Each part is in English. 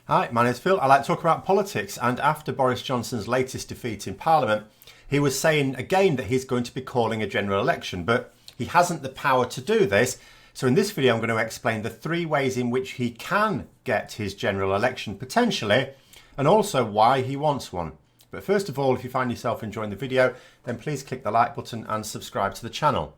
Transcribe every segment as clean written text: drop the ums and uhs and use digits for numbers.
Hi, my name's Phil. I like to talk about politics, and after Boris Johnson's latest defeat in Parliament, he was saying again that he's going to be calling a general election, but he hasn't the power to do this. So in this video, I'm going to explain the 3 ways in which he can get his general election potentially, and also why he wants one. But first of all, if you find yourself enjoying the video, then please click the like button and subscribe to the channel.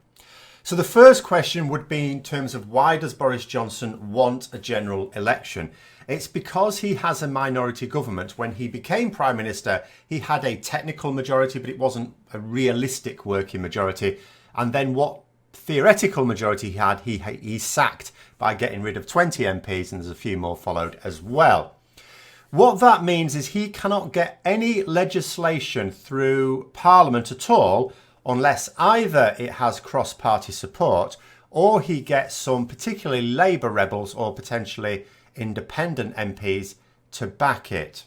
So the first question would be in terms of why does Boris Johnson want a general election? It's because he has a minority government. When he became Prime Minister, he had a technical majority, but it wasn't a realistic working majority. And then what theoretical majority he had, he sacked by getting rid of 20 MPs, and there's a few more followed as well. What that means is he cannot get any legislation through Parliament at all unless either it has cross-party support or he gets some particularly Labour rebels or potentially independent MPs to back it.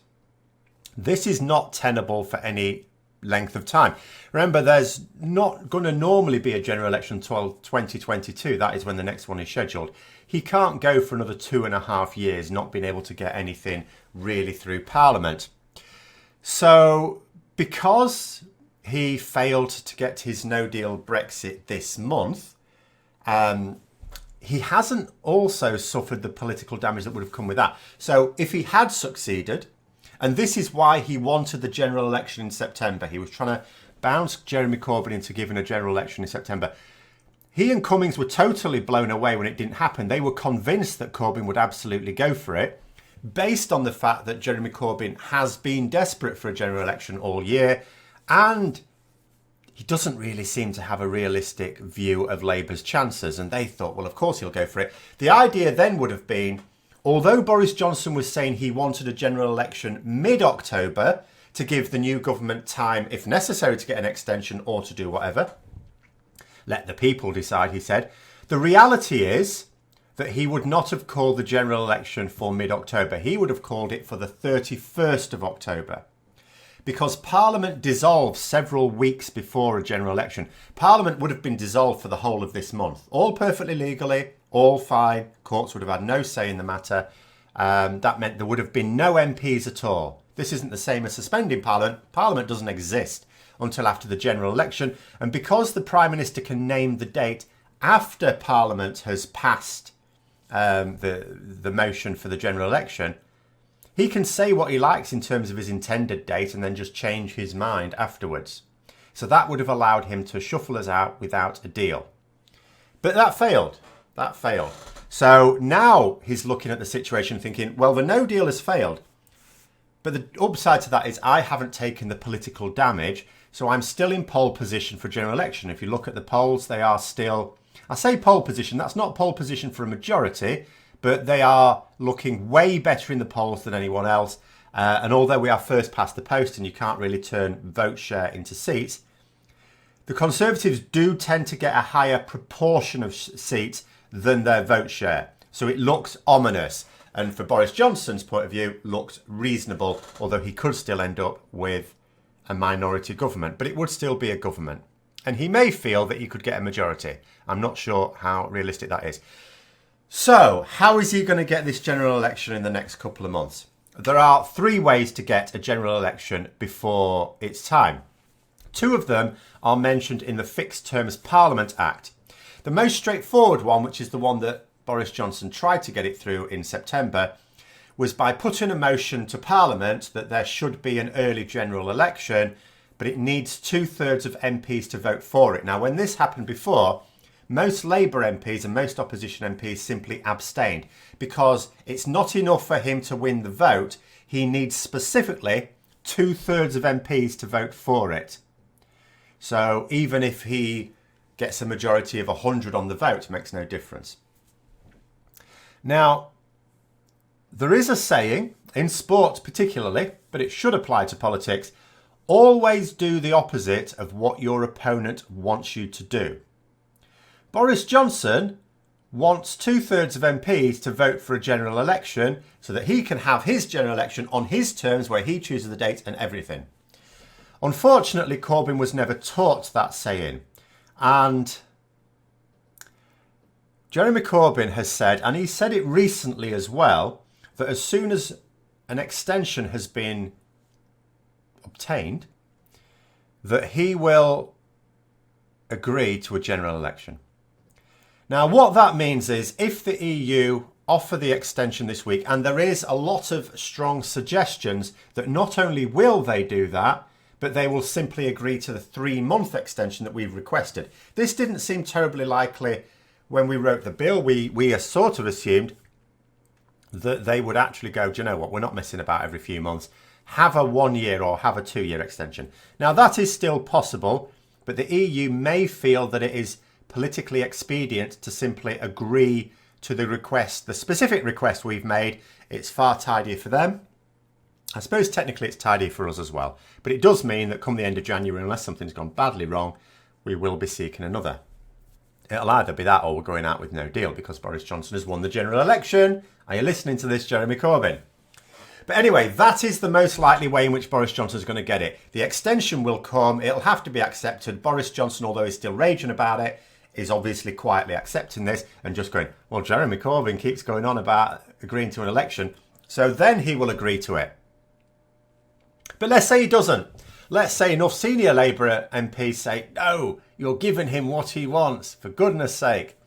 This is not tenable for any length of time. Remember, there's not going to normally be a general election until 2022. That is when the next one is scheduled. He can't go for another 2.5 years not being able to get anything really through Parliament. So because he failed to get his no-deal Brexit this month, he hasn't also suffered the political damage that would have come with that. So if he had succeeded, and this is why he wanted the general election in September, he was trying to bounce Jeremy Corbyn into giving a general election in September. He and Cummings were totally blown away when it didn't happen. They were convinced that Corbyn would absolutely go for it, based on the fact that Jeremy Corbyn has been desperate for a general election all year, and he doesn't really seem to have a realistic view of Labour's chances. And they thought, well, of course he'll go for it. The idea then would have been, although Boris Johnson was saying he wanted a general election mid-October to give the new government time, if necessary, to get an extension or to do whatever, let the people decide, he said. The reality is that he would not have called the general election for mid-October. He would have called it for the 31st of October. Because Parliament dissolves several weeks before a general election. Parliament would have been dissolved for the whole of this month. All perfectly legally, all fine. Courts would have had no say in the matter. That meant there would have been no MPs at all. This isn't the same as suspending Parliament. Parliament doesn't exist until after the general election. And because the Prime Minister can name the date after Parliament has passed the motion for the general election, he can say what he likes in terms of his intended date and then just change his mind afterwards. So that would have allowed him to shuffle us out without a deal. But that failed. That failed. So now he's looking at the situation thinking, well, the no deal has failed. But the upside to that is I haven't taken the political damage, so I'm still in pole position for general election. If you look at the polls, they are still, I say pole position, that's not pole position for a majority, but they are looking way better in the polls than anyone else. And although we are first past the post and you can't really turn vote share into seats, the Conservatives do tend to get a higher proportion of seats than their vote share. So it looks ominous. And for Boris Johnson's point of view, looks reasonable, although he could still end up with a minority government. But it would still be a government. And he may feel that he could get a majority. I'm not sure how realistic that is. So, how is he going to get this general election in the next couple of months? There are 3 ways to get a general election before it's time. 2 of them are mentioned in the Fixed Terms Parliament Act. The most straightforward one, which is the one that Boris Johnson tried to get it through in September, was by putting a motion to Parliament that there should be an early general election, but it needs 2/3 of MPs to vote for it. Now, when this happened before, most Labour MPs and most opposition MPs simply abstained because it's not enough for him to win the vote. He needs specifically 2/3 of MPs to vote for it. So even if he gets a majority of 100 on the vote, it makes no difference. Now, there is a saying, in sport particularly, but it should apply to politics, always do the opposite of what your opponent wants you to do. Boris Johnson wants 2/3 of MPs to vote for a general election so that he can have his general election on his terms where he chooses the date and everything. Unfortunately, Corbyn was never taught that saying. And Jeremy Corbyn has said, and he said it recently as well, that as soon as an extension has been obtained, that he will agree to a general election. Now, what that means is if the EU offer the extension this week, and there is a lot of strong suggestions that not only will they do that, but they will simply agree to the 3-month extension that we've requested. This didn't seem terribly likely when we wrote the bill. We sort of assumed that they would actually go, do you know what, we're not messing about every few months. Have a 1-year or have a 2-year extension. Now, that is still possible, but the EU may feel that it is politically expedient to simply agree to the request, the specific request we've made. It's far tidier for them. I suppose technically it's tidy for us as well, but it does mean that come the end of January, unless something's gone badly wrong, we will be seeking another. It'll either be that or we're going out with no deal because Boris Johnson has won the general election. Are you listening to this, Jeremy Corbyn? But anyway, that is the most likely way in which Boris Johnson is going to get it. The extension will come. It'll have to be accepted. Boris Johnson, although he's still raging about it, is obviously quietly accepting this and just going, well, Jeremy Corbyn keeps going on about agreeing to an election. So then he will agree to it. But let's say he doesn't. Let's say enough senior Labour MPs say, no, you're giving him what he wants, for goodness sake.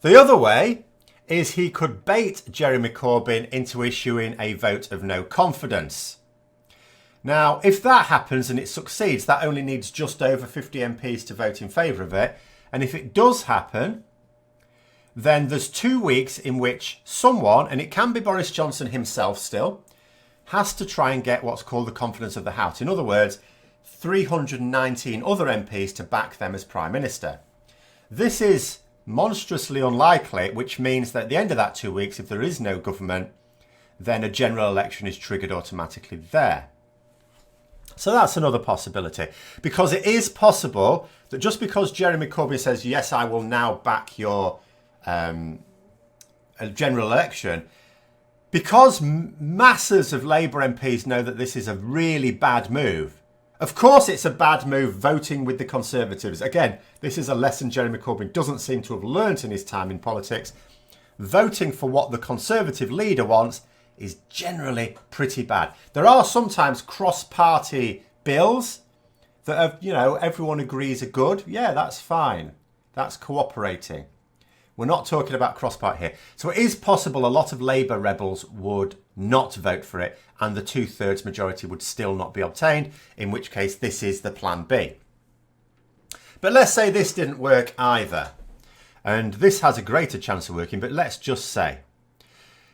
The other way is he could bait Jeremy Corbyn into issuing a vote of no confidence. Now, if that happens and it succeeds, that only needs just over 50 MPs to vote in favour of it. And if it does happen, then there's 2 weeks in which someone, and it can be Boris Johnson himself still, has to try and get what's called the confidence of the House. In other words, 319 other MPs to back them as Prime Minister. This is monstrously unlikely, which means that at the end of that 2 weeks, if there is no government, then a general election is triggered automatically there. So that's another possibility, because it is possible that just because Jeremy Corbyn says, yes, I will now back your a general election, because masses of Labour MPs know that this is a really bad move. Of course it's a bad move voting with the Conservatives. Again, this is a lesson Jeremy Corbyn doesn't seem to have learnt in his time in politics. Voting for what the Conservative leader wants is generally pretty bad. There are sometimes cross-party bills that have, everyone agrees are good. Yeah, that's fine. That's cooperating. We're not talking about cross-party here. So it is possible a lot of Labour rebels would not vote for it and the 2/3 majority would still not be obtained, in which case this is the plan B. But let's say this didn't work either. And this has a greater chance of working, but let's just say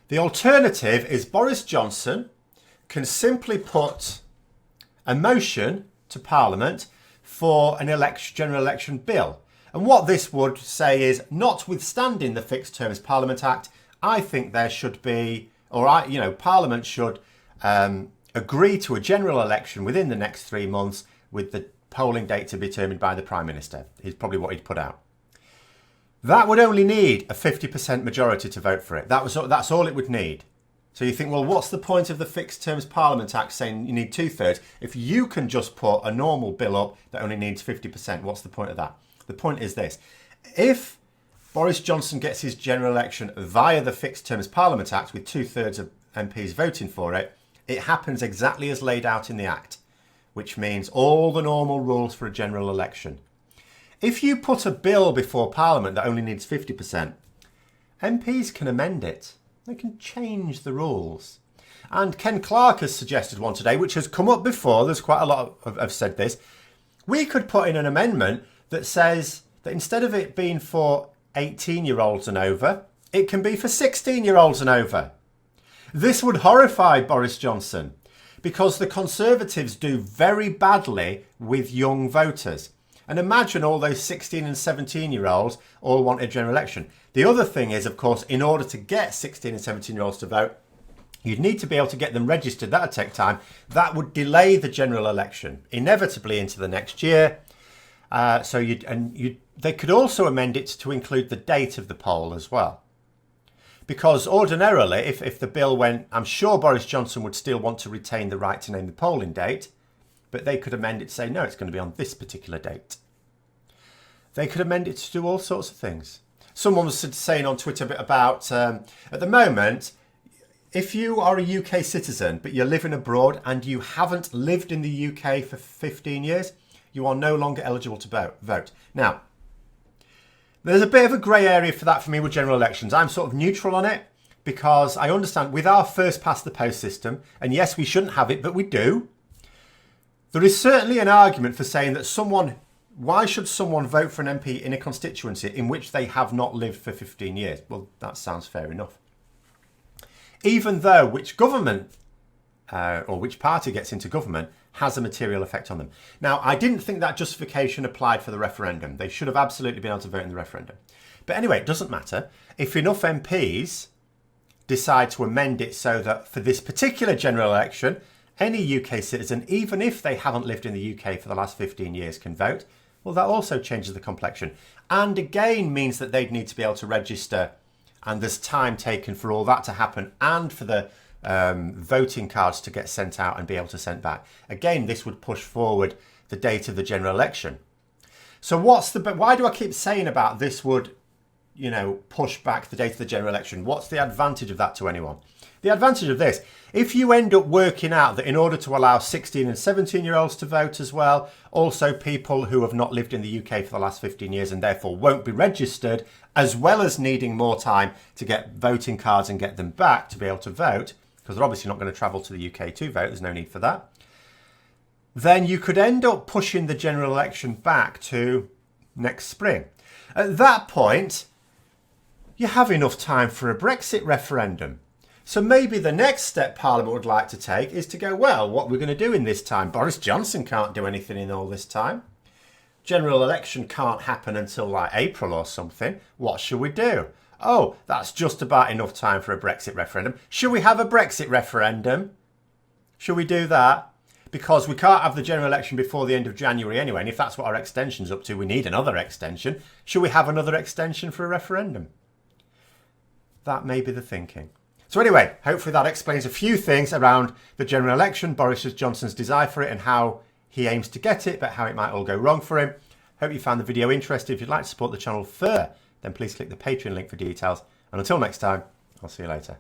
the alternative is Boris Johnson can simply put a motion to Parliament for an general election bill. And what this would say is, notwithstanding the Fixed Terms Parliament Act, I think there should be, Parliament should agree to a general election within the next 3 months with the polling date to be determined by the Prime Minister, is probably what he'd put out. That would only need a 50% majority to vote for it. That's all it would need. So you think, well, what's the point of the Fixed Terms Parliament Act saying you need 2/3? If you can just put a normal bill up that only needs 50%, what's the point of that? The point is this. If Boris Johnson gets his general election via the Fixed Terms Parliament Act with 2/3 of MPs voting for it, it happens exactly as laid out in the Act, which means all the normal rules for a general election. If you put a bill before Parliament that only needs 50%, MPs can amend it. They can change the rules. And Ken Clarke has suggested one today, which has come up before. There's quite a lot have said this. We could put in an amendment that says that instead of it being for 18-year-olds and over, it can be for 16-year-olds and over. This would horrify Boris Johnson because the Conservatives do very badly with young voters. And imagine all those 16 and 17-year-olds all want a general election. The other thing is, of course, in order to get 16 and 17-year-olds to vote, you'd need to be able to get them registered. That would take time. That would delay the general election, inevitably into the next year. They could also amend it to include the date of the poll as well. Because ordinarily, if the bill went, I'm sure Boris Johnson would still want to retain the right to name the polling date, but they could amend it to say, no, it's going to be on this particular date. They could amend it to do all sorts of things. Someone was saying on Twitter a bit about, at the moment, if you are a UK citizen, but you're living abroad and you haven't lived in the UK for 15 years, you are no longer eligible to vote. Now, there's a bit of a grey area for that for me with general elections. I'm sort of neutral on it because I understand with our first past the post system, and yes, we shouldn't have it, but we do. There is certainly an argument for saying that why should someone vote for an MP in a constituency in which they have not lived for 15 years? Well, that sounds fair enough. Even though which government or which party gets into government has a material effect on them. Now, I didn't think that justification applied for the referendum. They should have absolutely been able to vote in the referendum. But anyway, it doesn't matter. If enough MPs decide to amend it so that for this particular general election, any UK citizen, even if they haven't lived in the UK for the last 15 years, can vote, well, that also changes the complexion. And again means that they'd need to be able to register, and there's time taken for all that to happen and for the voting cards to get sent out and be able to send back. Again, this would push forward the date of the general election. So why do I keep saying about this would, push back the date of the general election? What's the advantage of that to anyone? The advantage of this, if you end up working out that in order to allow 16 and 17-year-olds to vote as well, also people who have not lived in the UK for the last 15 years and therefore won't be registered, as well as needing more time to get voting cards and get them back to be able to vote, because they're obviously not going to travel to the UK to vote, there's no need for that, then you could end up pushing the general election back to next spring. At that point, you have enough time for a Brexit referendum. So maybe the next step Parliament would like to take is to go, well, what we're going to do in this time? Boris Johnson can't do anything in all this time. General election can't happen until like April or something. What should we do? Oh, that's just about enough time for a Brexit referendum. Should we have a Brexit referendum? Should we do that? Because we can't have the general election before the end of January anyway. And if that's what our extension's up to, we need another extension. Should we have another extension for a referendum? That may be the thinking. So anyway, hopefully that explains a few things around the general election, Boris Johnson's desire for it and how he aims to get it, but how it might all go wrong for him. Hope you found the video interesting. If you'd like to support the channel further, then please click the Patreon link for details. And until next time, I'll see you later.